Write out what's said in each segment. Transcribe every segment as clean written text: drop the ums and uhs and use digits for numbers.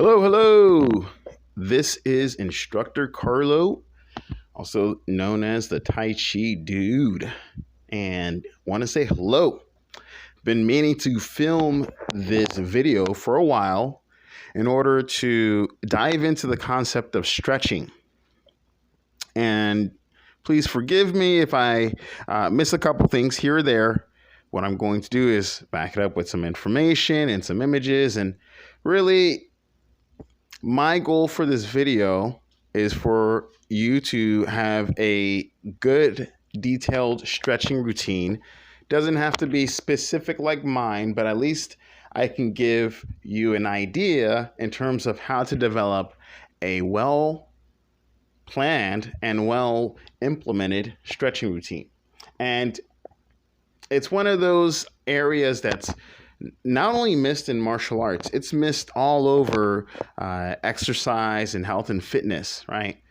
Hello, hello. This is Instructor Carlo, also known as the Tai Chi Dude, and want to say hello. Been meaning to film this video for a while in order to dive into the concept of stretching. And please forgive me if I miss a couple things here or there. What I'm going to do is back it up with some information and some images, and really my goal for this video is for you to have a good detailed stretching routine. Doesn't have to be specific like mine, but at least I can give you an idea in terms of how to develop a well planned and well implemented stretching routine. And it's one of those areas that's not only missed in martial arts, it's missed all over exercise and health and fitness, right?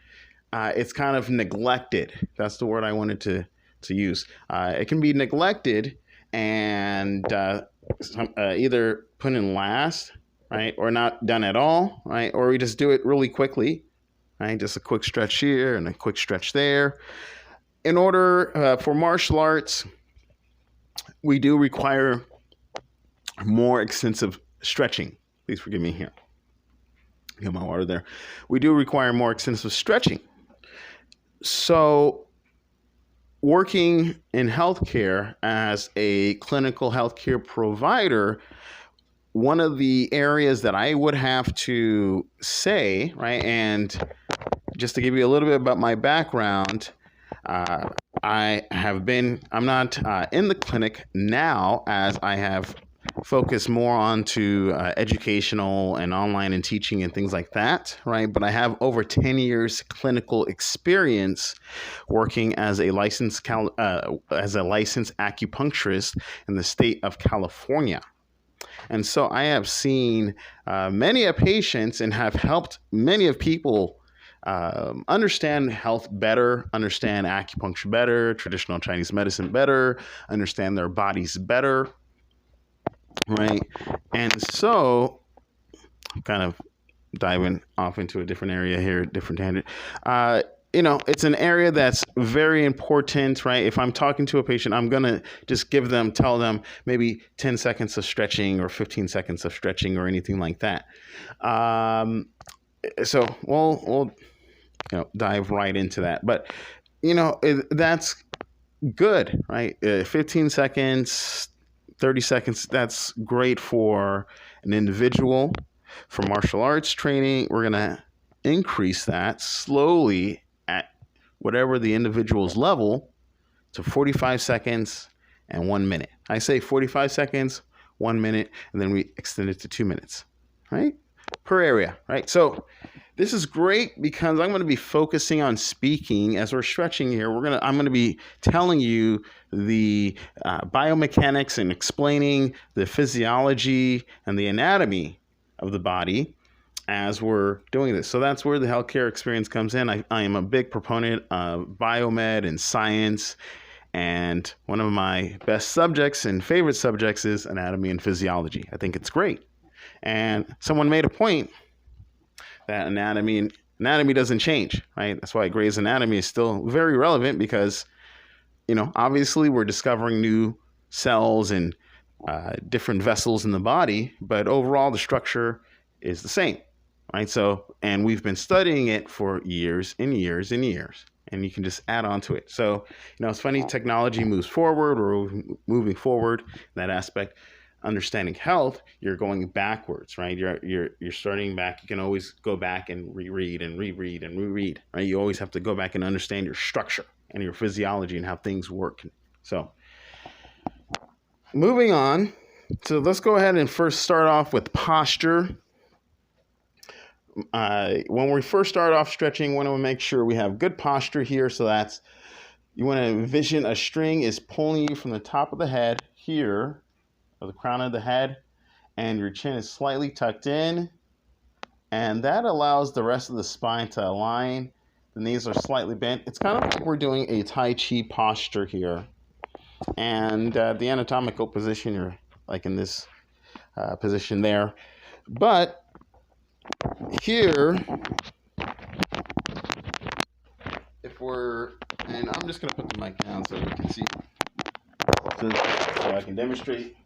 It's kind of neglected. That's the word I wanted to use. It can be neglected and either put in last, right? Or not done at all, right? Or we just do it really quickly, right? Just a quick stretch here and a quick stretch there. In order for martial arts, we do require more extensive stretching. Please forgive me here. Get my water there. We do require more extensive stretching. So working in healthcare as a clinical healthcare provider, one of the areas that I would have to say, right, and just to give you a little bit about my background, I'm not in the clinic now, as I have focused more onto educational and online and teaching and things like that, right? But I have over 10 years clinical experience working as a licensed acupuncturist in the state of California. And so I have seen many of patients and have helped many of people understand health better, understand acupuncture better, traditional Chinese medicine better, understand their bodies better, right? And so, kind of diving off into a different area here, different tangent. It's an area that's very important, right? If I'm talking to a patient, I'm going to just tell them maybe 10 seconds of stretching or 15 seconds of stretching or anything like that. So we'll dive right into that. But, that's good, right? 15 seconds, 30 seconds, that's great for an individual. For martial arts training, we're going to increase that slowly at whatever the individual's level to 45 seconds and 1 minute. I say 45 seconds, 1 minute, and then we extend it to 2 minutes, right? Per area, right? So this is great because I'm going to be focusing on speaking as we're stretching here. I'm going to be telling you the biomechanics and explaining the physiology and the anatomy of the body as we're doing this. So that's where the healthcare experience comes in. I am a big proponent of biomed and science, and one of my best subjects and favorite subjects is anatomy and physiology. I think it's great. And someone made a point that anatomy doesn't change, right? That's why Grey's Anatomy is still very relevant because, obviously we're discovering new cells and different vessels in the body, but overall the structure is the same, right? So, and we've been studying it for years and years and years, and you can just add on to it. So, it's funny, technology moves forward, or moving forward in that aspect. Understanding health, you're going backwards, right? You're starting back. You can always go back and reread and reread and reread, right? You always have to go back and understand your structure and your physiology and how things work. So moving on. So let's go ahead and first start off with posture. When we first start off stretching, we want to make sure we have good posture here. So you want to envision a string is pulling you from the top of the head here, or the crown of the head, and your chin is slightly tucked in, and that allows the rest of the spine to align. The knees are slightly bent. It's kind of like we're doing a Tai Chi posture here. And the anatomical position, you're like in this position there. But here, and I'm just going to put the mic down so we can see, so I can demonstrate.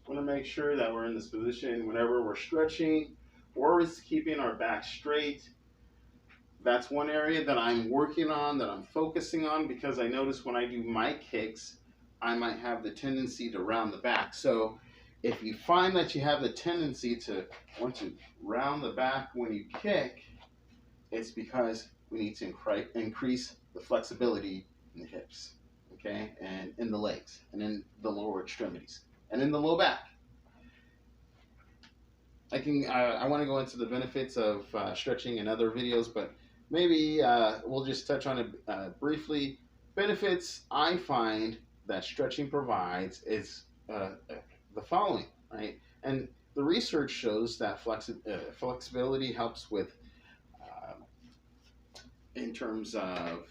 Want to make sure that we're in this position whenever we're stretching. We're always keeping our back straight. That's one area that I'm working on, that I'm focusing on, because I notice when I do my kicks, I might have the tendency to round the back. So if you find that you have the tendency to want to round the back when you kick, it's because we need to increase the flexibility in the hips, okay, and in the legs, and in the lower extremities, and in the low back. I want to go into the benefits of stretching in other videos, but maybe we'll just touch on it briefly. Benefits I find that stretching provides is the following, right? And the research shows that flexibility helps with, in terms of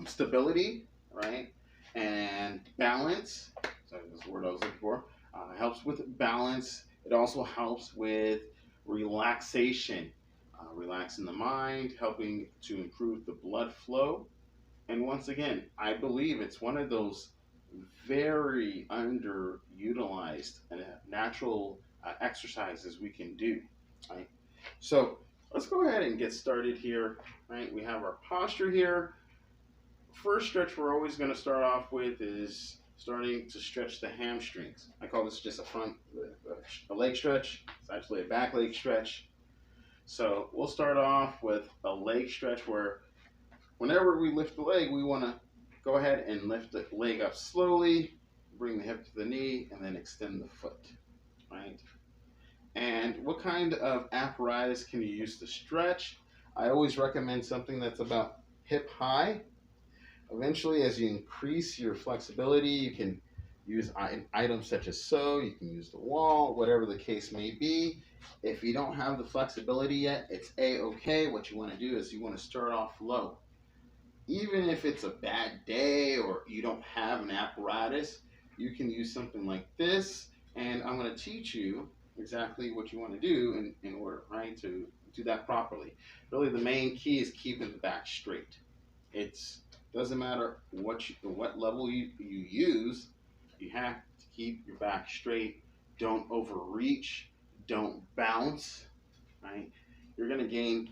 stability, right? And balance. So that's the word I was looking for. Helps with balance. It also helps with relaxation, relaxing the mind, helping to improve the blood flow. And once again, I believe it's one of those very underutilized natural exercises we can do. Right? So let's go ahead and get started here. Right? We have our posture here. First stretch we're always going to start off with is starting to stretch the hamstrings. I call this just a leg stretch. It's actually a back leg stretch. So we'll start off with a leg stretch where whenever we lift the leg, we want to go ahead and lift the leg up slowly, bring the hip to the knee, and then extend the foot, right? And what kind of apparatus can you use to stretch? I always recommend something that's about hip high. Eventually, as you increase your flexibility, you can use items such as you can use the wall, whatever the case may be. If you don't have the flexibility yet, it's a-okay. What you want to do is you want to start off low. Even if it's a bad day or you don't have an apparatus, you can use something like this, and I'm going to teach you exactly what you want to do in order, right, to do that properly. Really, the main key is keeping the back straight. It doesn't matter what level you use, you have to keep your back straight. Don't overreach, don't bounce, right? You're going to gain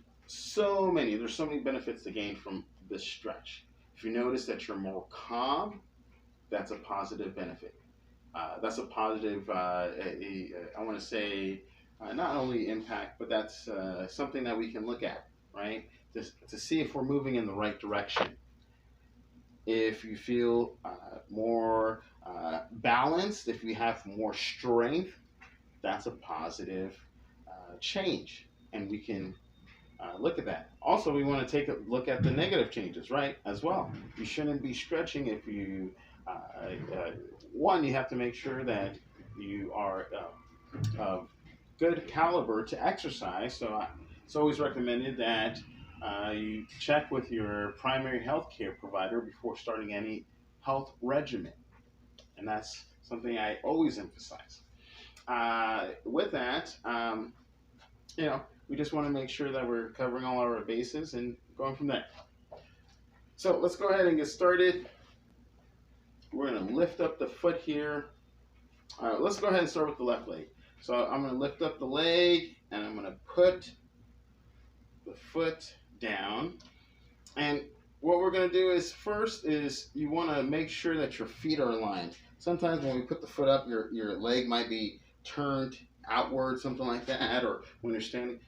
there's so many benefits to gain from this stretch. If you notice that you're more calm, that's a positive benefit. That's a positive, I want to say, not only impact, but that's something that we can look at, right? To see if we're moving in the right direction. If you feel more balanced, if you have more strength, that's a positive change, and we can look at that. Also, we want to take a look at the negative changes, right, as well. You shouldn't be stretching if you, one, you have to make sure that you are of good caliber to exercise. So it's always recommended that you check with your primary health care provider before starting any health regimen. And that's something I always emphasize. With that, we just want to make sure that we're covering all our bases and going from there. So let's go ahead and get started. We're going to lift up the foot here. Let's go ahead and start with the left leg. So I'm going to lift up the leg, and I'm going to put the foot down. And what we're going to do is first is you want to make sure that your feet are aligned. Sometimes when we put the foot up, your leg might be turned outward, something like that, or when you're standing.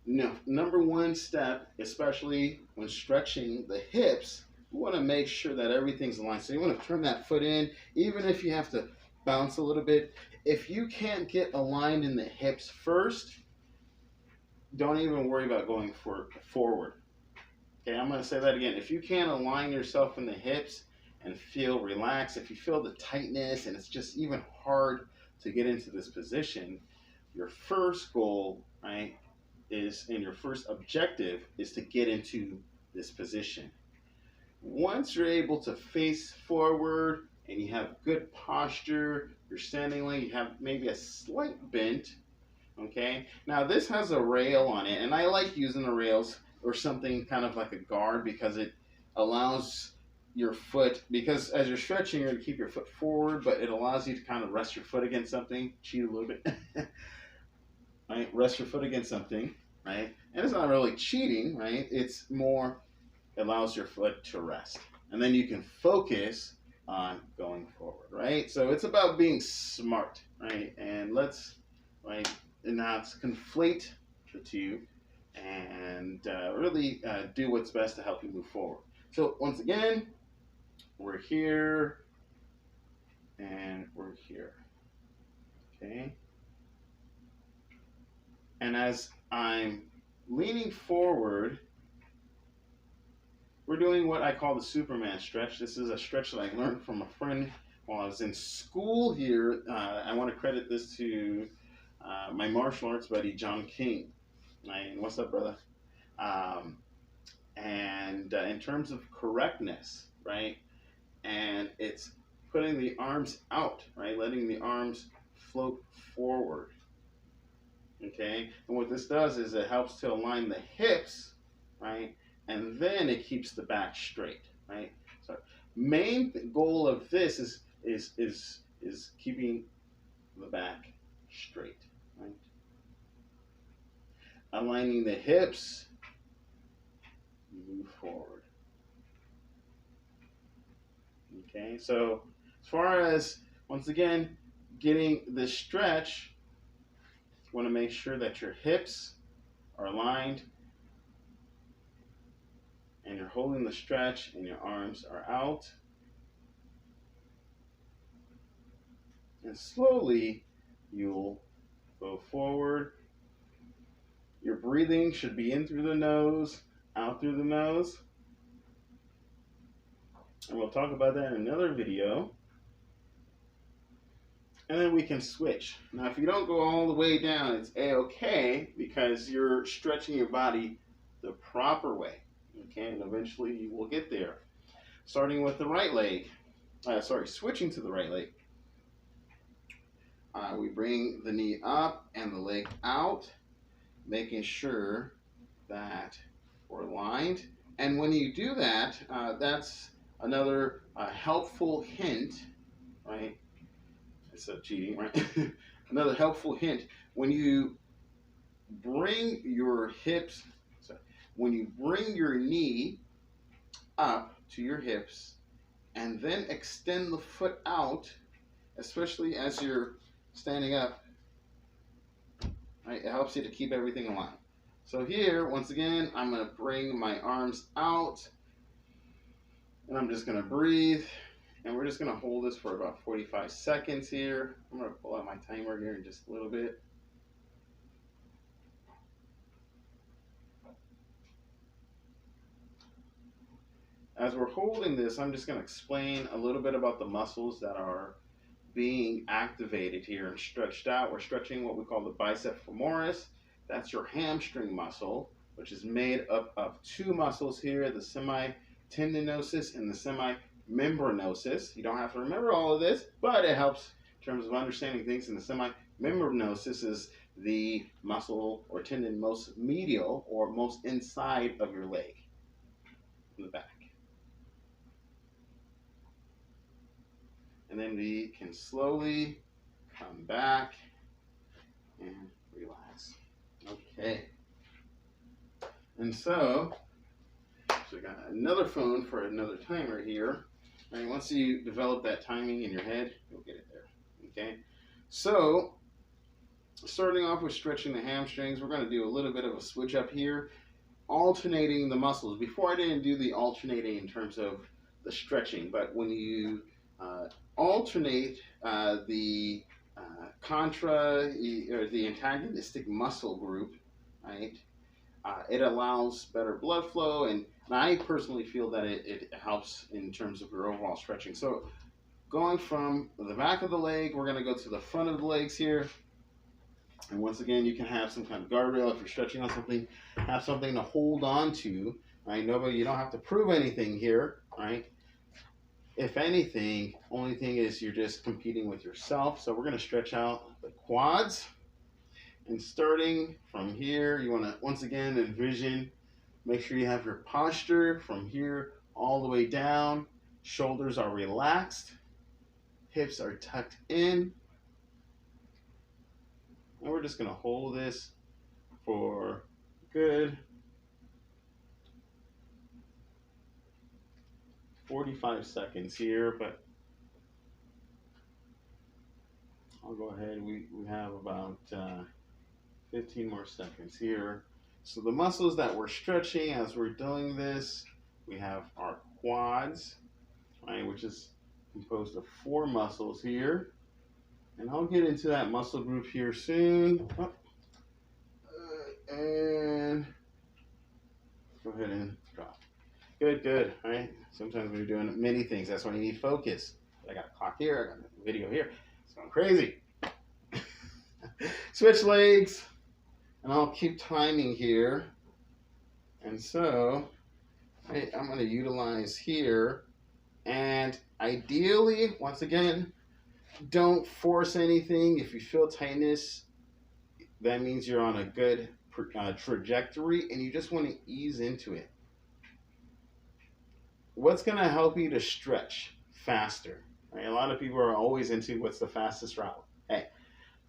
No, number one step, especially when stretching the hips, you want to make sure that everything's aligned. So you want to turn that foot in, even if you have to bounce a little bit. If you can't get aligned in the hips first, don't even worry about going forward. Okay, I'm going to say that again. If you can't align yourself in the hips and feel relaxed, if you feel the tightness and it's just even hard to get into this position, your first goal, right, and your first objective is to get into this position. Once you're able to face forward and you have good posture, you're standing like you have maybe a slight bend, Okay, now this has a rail on it, and I like using the rails or something kind of like a guard because it allows your foot, because as you're stretching, you're going to keep your foot forward, but it allows you to kind of rest your foot against something, cheat a little bit, right? Rest your foot against something, right? And it's not really cheating, right? It's more allows your foot to rest. And then you can focus on going forward, right? So it's about being smart, right? And let's, right, not conflate the two and really do what's best to help you move forward. So once again, we're here and we're here, okay? And as I'm leaning forward, we're doing what I call the Superman stretch. This is a stretch that I learned from a friend while I was in school here. I want to credit this to my martial arts buddy, John King. And what's up, brother? Um, and in terms of correctness, right? And it's putting the arms out, right? Letting the arms float forward. Okay? And what this does is it helps to align the hips, right? And then it keeps the back straight, right? So main goal of this is keeping the back straight, right? Aligning the hips, move forward. Okay? So as far as once again getting the stretch, you want to make sure that your hips are aligned and you're holding the stretch and your arms are out. And slowly you'll go forward. Your breathing should be in through the nose, out through the nose. And we'll talk about that in another video. And then we can switch. Now, if you don't go all the way down, it's a-okay because you're stretching your body the proper way. Okay, and eventually you will get there. Starting with the right leg. Switching to the right leg. We bring the knee up and the leg out, making sure that we're aligned. And when you do that, that's another helpful hint, right? Instead of cheating, right? Another helpful hint. When you bring your hips, when you bring your knee up to your hips and then extend the foot out, especially as you're standing up, right? It helps you to keep everything aligned. So here, once again, I'm going to bring my arms out and I'm just going to breathe. And we're just going to hold this for about 45 seconds here. I'm going to pull out my timer here in just a little bit. As we're holding this, I'm just going to explain a little bit about the muscles that are being activated here and stretched out. We're stretching what we call the bicep femoris. That's your hamstring muscle, which is made up of two muscles here, the semitendinosus and the semimembranosus. You don't have to remember all of this, but it helps in terms of understanding things. And the semimembranosus is the muscle or tendon most medial or most inside of your leg, in the back. And then we can slowly come back and relax. Okay. And so we got another phone for another timer here. And once you develop that timing in your head, you'll get it there. Okay. So starting off with stretching the hamstrings, we're going to do a little bit of a switch up here, alternating the muscles. Before I didn't do the alternating in terms of the stretching, but when you alternate the contra or the antagonistic muscle group, right? It allows better blood flow, and I personally feel that it helps in terms of your overall stretching. So going from the back of the leg, we're going to go to the front of the legs here. And once again, you can have some kind of guardrail if you're stretching on something, have something to hold on to, right? Nobody, you don't have to prove anything here, right? If anything, only thing is you're just competing with yourself. So we're going to stretch out the quads And starting from here, you want to once again envision, make sure you have your posture from here all the way down. Shoulders are relaxed, hips are tucked in. And we're just going to hold this for good 45 seconds here, but I'll go ahead. We have about 15 more seconds here. So the muscles that we're stretching as we're doing this, we have our quads, right, which is composed of 4 muscles here. And I'll get into that muscle group here soon. Oh. And go ahead and drop. Good, good. All right. Sometimes when you're doing many things, that's why you need focus. I got a clock here, I got a video here. It's going crazy. Switch legs. And I'll keep timing here. And so I'm going to utilize here. And ideally, once again, don't force anything. If you feel tightness, that means you're on a good trajectory and you just want to ease into it. What's going to help you to stretch faster? Right? A lot of people are always into what's the fastest route. Hey,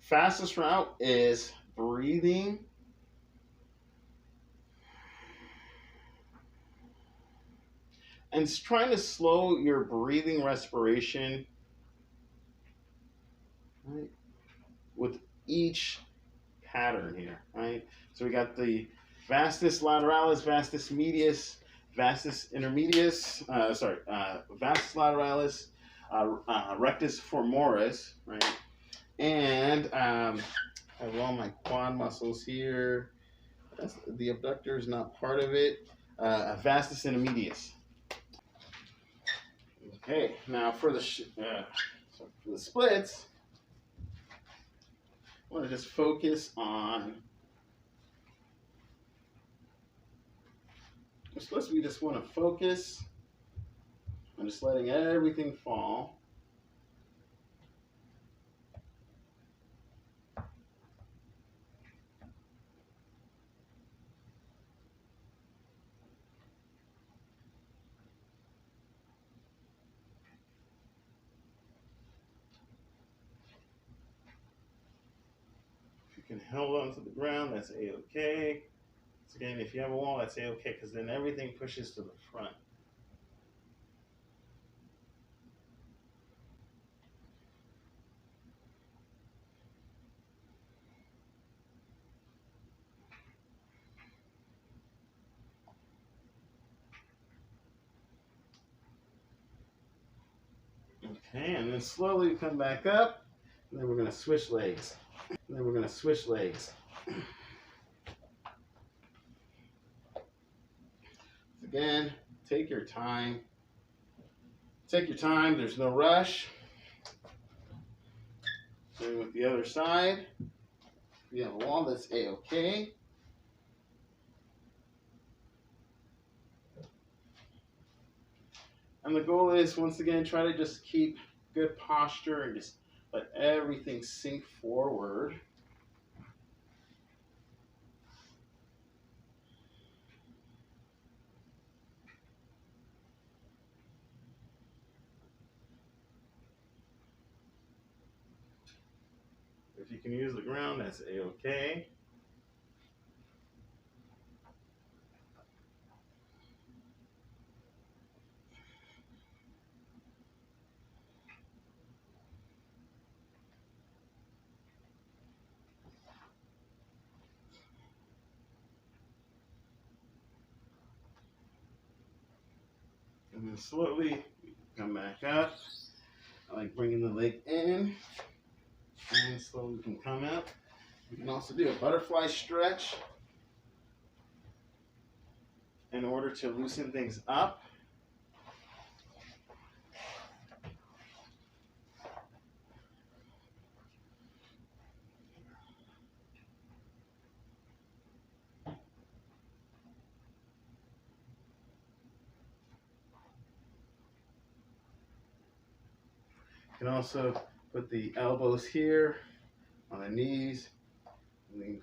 fastest route is breathing and trying to slow your breathing respiration, right, with each pattern here, right? So we got the vastus lateralis, vastus medius, vastus intermedius, vastus lateralis, rectus femoris, right? And I have all my quad muscles here. The abductor is not part of it. Vastus intermedius. Okay, now for the splits, I want to just focus on the splits. We just want to focus on just letting everything fall. If you can hold on to the ground, that's a-okay. So again, if you have a wall, that's a-okay, because then everything pushes to the front. Okay, and then slowly come back up, and then we're going to switch legs. Again, take your time. Take your time, there's no rush. Same with the other side. If you have a wall, that's a-okay. And the goal is, once again, try to just keep good posture and just let everything sink forward. If you can use the ground, that's a-okay. And then slowly come back up. I like bringing the leg in. And then slowly can come up. You can also do a butterfly stretch in order to loosen things up. You can also put the elbows here on the knees, Lean